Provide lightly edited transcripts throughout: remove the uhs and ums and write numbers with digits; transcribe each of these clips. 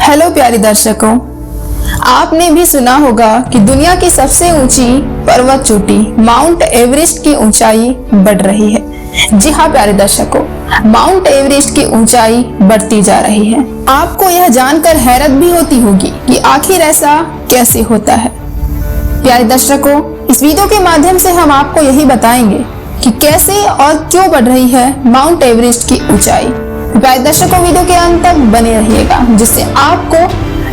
Hello प्यारे दर्शकों, आपने भी सुना होगा कि दुनिया की सबसे ऊंची पर्वत चोटी माउंट एवरेस्ट की ऊंचाई बढ़ रही है। जी हाँ प्यारे दर्शकों, माउंट एवरेस्ट की ऊंचाई बढ़ती जा रही है। आपको यह जानकर हैरत भी होती होगी कि आखिर ऐसा कैसे होता है। प्यारे दर्शकों, इस वीडियो के माध्यम से हम आपको यही बताएंगे कि कैसे और क्यों बढ़ रही है माउंट एवरेस्ट की ऊंचाई। प्यारे दर्शकों, वीडियो के अंत तक बने रहिएगा, जिससे आपको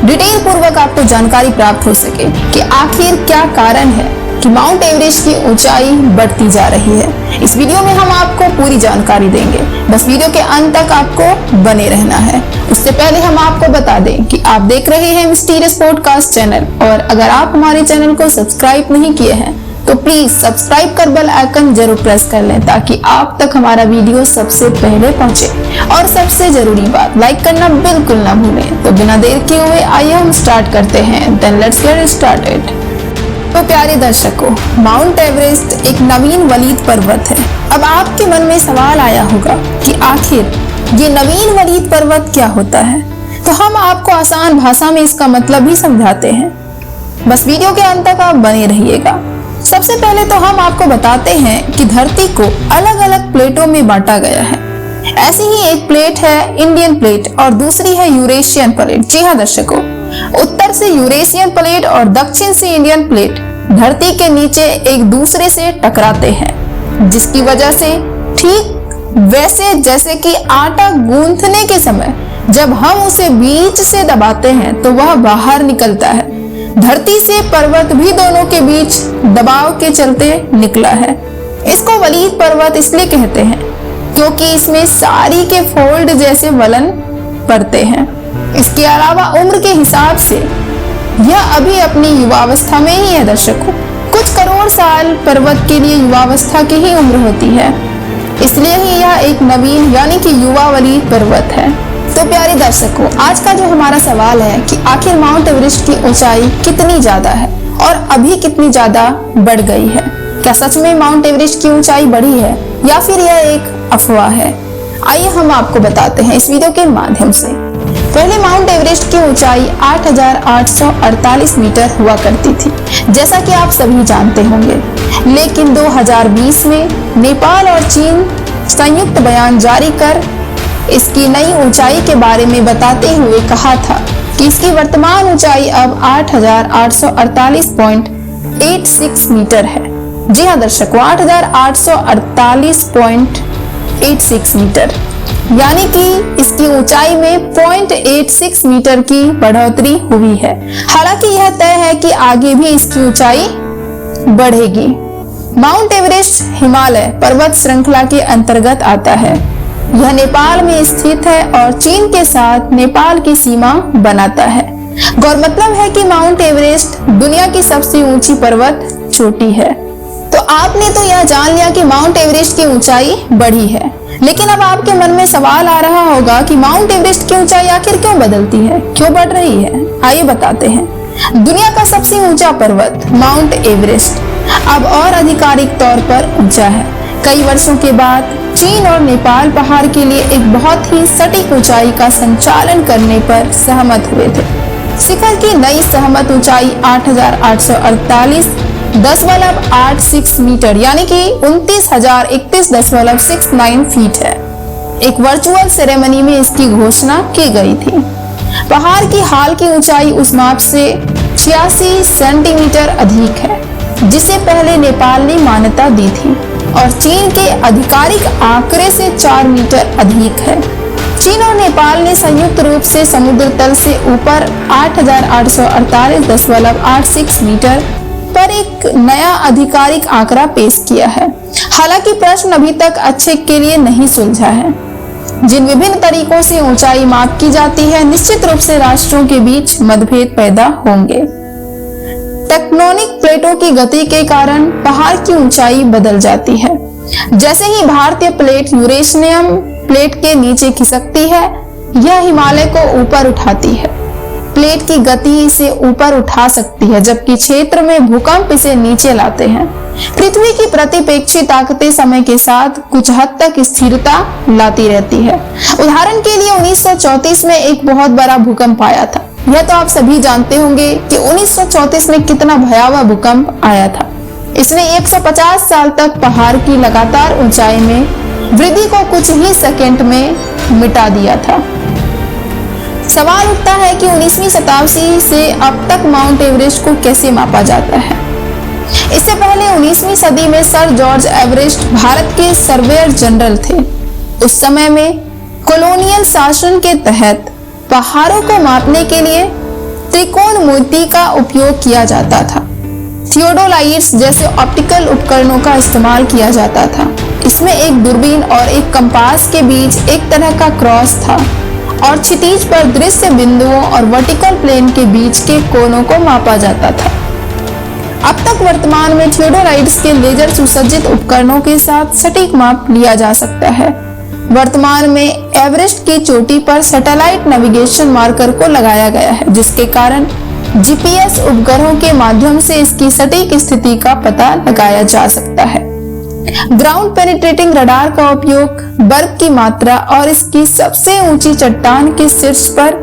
डिटेल पूर्वक आपको जानकारी प्राप्त हो सके कि आखिर क्या कारण है कि माउंट एवरेस्ट की ऊंचाई बढ़ती जा रही है। इस वीडियो में हम आपको पूरी जानकारी देंगे, बस वीडियो के अंत तक आपको बने रहना है। उससे पहले हम आपको बता दें कि आप देख रहे हैं मिस्टीरियस पॉडकास्ट चैनल, और अगर आप हमारे चैनल को सब्सक्राइब नहीं किए हैं तो प्लीज सब्सक्राइब कर बेल आइकन जरूर प्रेस कर लें, ताकि आप तक हमारा वीडियो सबसे पहले पहुंचे। और सबसे जरूरी बात, लाइक करना बिल्कुल ना भूलें। तो बिना देर किए हुए आइए हम स्टार्ट करते हैं। Then let's get started. तो प्यारे दर्शकों, माउंट एवरेस्ट एक नवीन वलीद पर्वत है। अब आपके मन में सवाल आया होगा कि आखिर ये नवीन वलीद पर्वत क्या होता है, तो हम आपको आसान भाषा में इसका मतलब भी समझाते हैं। बस वीडियो के अंत तक आप बने रहिएगा। सबसे पहले तो हम आपको बताते हैं कि धरती को अलग अलग प्लेटों में बांटा गया है। ऐसी ही एक प्लेट है इंडियन प्लेट और दूसरी है यूरेशियन प्लेट। जी हाँ दर्शकों, उत्तर से यूरेशियन प्लेट और दक्षिण से इंडियन प्लेट धरती के नीचे एक दूसरे से टकराते हैं, जिसकी वजह से ठीक वैसे जैसे कि आटा गूंथने के समय जब हम उसे बीच से दबाते हैं तो वह बाहर निकलता है। धरती से पर्वत भी दोनों के बीच दबाव के चलते निकला है। इसको वलीद पर्वत इसलिए कहते हैं क्योंकि इसमें सारी के फोल्ड जैसे वलन पड़ते हैं। इसके अलावा उम्र के हिसाब से यह अभी अपनी युवावस्था में ही है दर्शकों। कुछ करोड़ साल पर्वत के लिए युवावस्था की ही उम्र होती है, इसलिए ही यह एक नवीन यानी कि युवा वलीद पर्वत है। तो प्यारे दर्शकों, आज का जो हमारा सवाल है कि आखिर माउंट एवरेस्ट की ऊंचाई कितनी ज्यादा है और अभी कितनी ज्यादा बढ़ गई है। क्या सच में माउंट एवरेस्ट की ऊंचाई बढ़ी है या फिर यह एक अफवाह है? आइए हम आपको बताते हैं इस वीडियो के माध्यम से। पहले माउंट एवरेस्ट की ऊंचाई 8,848 मीटर हुआ करती थी, जैसा कि आप सभी जानते होंगे। लेकिन 2020 में नेपाल और चीन संयुक्त बयान जारी कर इसकी नई ऊंचाई के बारे में बताते हुए कहा था कि इसकी वर्तमान ऊंचाई अब 8,848.86 मीटर है। जी हाँ दर्शकों, 8,848.86 मीटर, यानी कि इसकी ऊंचाई में 0.86 मीटर की बढ़ोतरी हुई है। हालांकि यह तय है कि आगे भी इसकी ऊंचाई बढ़ेगी। माउंट एवरेस्ट हिमालय पर्वत श्रृंखला के अंतर्गत आता है। यह नेपाल में स्थित है और चीन के साथ नेपाल की सीमा बनाता है। गौर मतलब है कि माउंट एवरेस्ट दुनिया की सबसे ऊंची पर्वत चोटी है। तो आपने तो यह जान लिया कि माउंट एवरेस्ट की ऊंचाई बढ़ी है, लेकिन अब आपके मन में सवाल आ रहा होगा कि माउंट एवरेस्ट की ऊंचाई आखिर क्यों बदलती है, क्यों बढ़ रही है। आइए बताते हैं। दुनिया का सबसे ऊंचा पर्वत माउंट एवरेस्ट अब और आधिकारिक तौर पर ऊंचा है। कई वर्षों के बाद चीन और नेपाल पहाड़ के लिए एक बहुत ही सटीक ऊंचाई का संचालन करने पर सहमत हुए थे। शिखर की नई सहमत ऊंचाई 8,848.86 मीटर यानी कि 29,031.69 फीट है। एक वर्चुअल सेरेमनी में इसकी घोषणा की गई थी। पहाड़ की हाल की ऊंचाई उस माप से 86 सेंटीमीटर अधिक है, जिसे पहले नेपाल ने मान्यता दी थी, और चीन के आधिकारिक आंकड़े से 4 मीटर अधिक है। चीन और नेपाल ने संयुक्त रूप से समुद्र तल से ऊपर 8,848.86 मीटर पर एक नया आधिकारिक आंकड़ा पेश किया है। हालांकि प्रश्न अभी तक अच्छे के लिए नहीं सुलझा है। जिन विभिन्न तरीकों से ऊंचाई माप की जाती है, निश्चित रूप से राष्ट्रों के बीच मतभेद पैदा होंगे। टेक्टोनिक प्लेटों की गति के कारण पहाड़ की ऊंचाई बदल जाती है। जैसे ही भारतीय प्लेट यूरेशियन प्लेट के नीचे खिसकती है, यह हिमालय को ऊपर उठाती है। प्लेट की गति इसे ऊपर उठा सकती है, जबकि क्षेत्र में भूकंप इसे नीचे लाते हैं। पृथ्वी की प्रतिपेक्षी ताकतें समय के साथ कुछ हद तक स्थिरता लाती रहती है। उदाहरण के लिए 1934 में एक बहुत बड़ा भूकंप आया था। यह तो आप सभी जानते होंगे कि 1934 में कितना भयावह भूकंप आया था। इसने 150 साल तक पहाड़ की लगातार ऊंचाई में वृद्धि को कुछ ही सेकंड में मिटा दिया था। सवाल उठता है कि 19वीं शताब्दी से अब तक माउंट एवरेस्ट को कैसे मापा जाता है। इससे पहले 19वीं सदी में सर जॉर्ज एवरेस्ट भारत के सर्वेयर जनरल थे। उस समय में कॉलोनियल शासन के तहत पहाड़ों को मापने के लिए त्रिकोण मोती का उपयोग किया जाता था। थियोडोलाइट्स जैसे ऑप्टिकल उपकरणों का इस्तेमाल किया जाता था। इसमें एक दूरबीन और एक कंपास के बीच एक तरह का क्रॉस था और क्षितिज पर दृश्य बिंदुओं और वर्टिकल प्लेन के बीच के कोणों को मापा जाता था। अब तक वर्तमान में थियोडोलाइट्स के लेजर सुसज्जित उपकरणों के साथ सटीक माप लिया जा सकता है। वर्तमान में एवरेस्ट की चोटी पर सैटेलाइट नेविगेशन मार्कर को लगाया गया है, जिसके कारण जीपीएस उपग्रहों के माध्यम से इसकी सटीक स्थिति का पता लगाया जा सकता है। ग्राउंड पेनिट्रेटिंग रडार का उपयोग बर्फ की मात्रा और इसकी सबसे ऊंची चट्टान के शीर्ष पर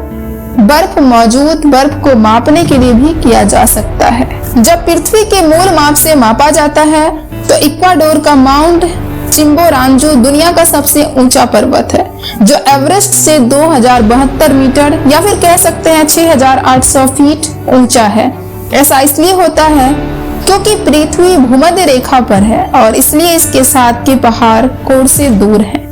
बर्फ को मापने के लिए भी किया जा सकता है। जब पृथ्वी के मूल माप से मापा जाता है तो इक्वाडोर का माउंट चिम्बोरांजो दुनिया का सबसे ऊंचा पर्वत है, जो एवरेस्ट से 2072 मीटर या फिर कह सकते हैं 6800 फीट ऊंचा है। ऐसा इसलिए होता है क्योंकि पृथ्वी भूमध्य रेखा पर है और इसलिए इसके साथ के पहाड़ कोण से दूर हैं।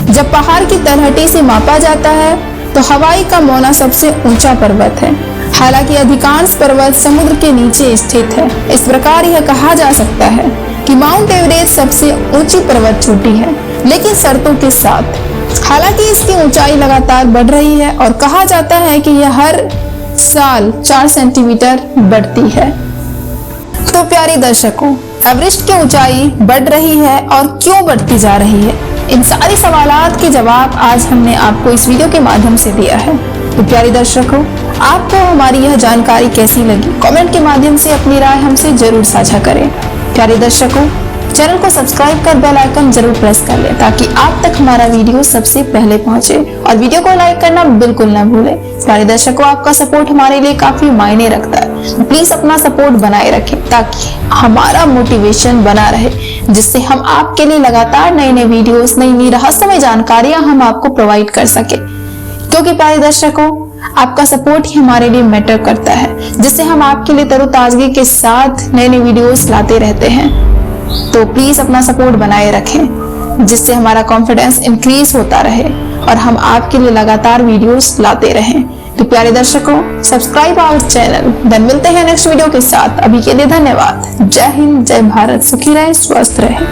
जब पहाड़ की तलहटी से मापा जाता है तो हवाई का मोना सबसे ऊंचा पर्वत है। हालांकि अधिकांश पर्वत समुद्र के नीचे स्थित है। इस प्रकार यह कहा जा सकता है कि माउंट एवरेस्ट सबसे ऊंची पर्वत चोटी है, लेकिन शर्तों के साथ। हालांकि इसकी ऊंचाई लगातार बढ़ रही है और कहा जाता है कि यह हर साल 4 सेंटीमीटर बढ़ती है। तो प्यारे दर्शकों, एवरेस्ट की ऊंचाई बढ़ रही है और क्यों बढ़ती जा रही है, इन सारे सवालात के जवाब आज हमने आपको इस वीडियो के माध्यम से दिया है। तो प्यारे दर्शकों, आपको हमारी यह जानकारी कैसी लगी, कमेंट के माध्यम से अपनी राय हमसे जरूर साझा करें। प्यारे दर्शकों, चैनल को सब्सक्राइब कर बेल आइकन जरूर प्रेस कर लें ताकि आप तक हमारा वीडियो सबसे पहले पहुंचे और वीडियो को लाइक करना बिल्कुल ना भूलें। प्यारे दर्शकों, आपका सपोर्ट हमारे लिए काफी मायने रखता है। प्लीज अपना सपोर्ट बनाए रखें ताकि हमारा मोटिवेशन बना रहे, जिससे हम आपके लिए लगातार नए नए वीडियोस, नई रहस्यमय जानकारियां हम आपको प्रोवाइड कर सके। क्योंकि प्यारे दर्शकों, आपका सपोर्ट ही हमारे लिए मैटर करता है, जिससे हम आपके लिए तरोताजगी के साथ नए नए वीडियोस लाते रहते हैं। तो प्लीज अपना सपोर्ट बनाए रखें, जिससे हमारा कॉन्फिडेंस इंक्रीज होता रहे और हम आपके लिए लगातार वीडियोस लाते रहें। तो प्यारे दर्शकों, सब्सक्राइब आवर चैनल। देन मिलते हैं नेक्स्ट वीडियो के साथ। अभी के लिए धन्यवाद। जय हिंद, जय भारत, सुखी रहे, स्वस्थ रहे।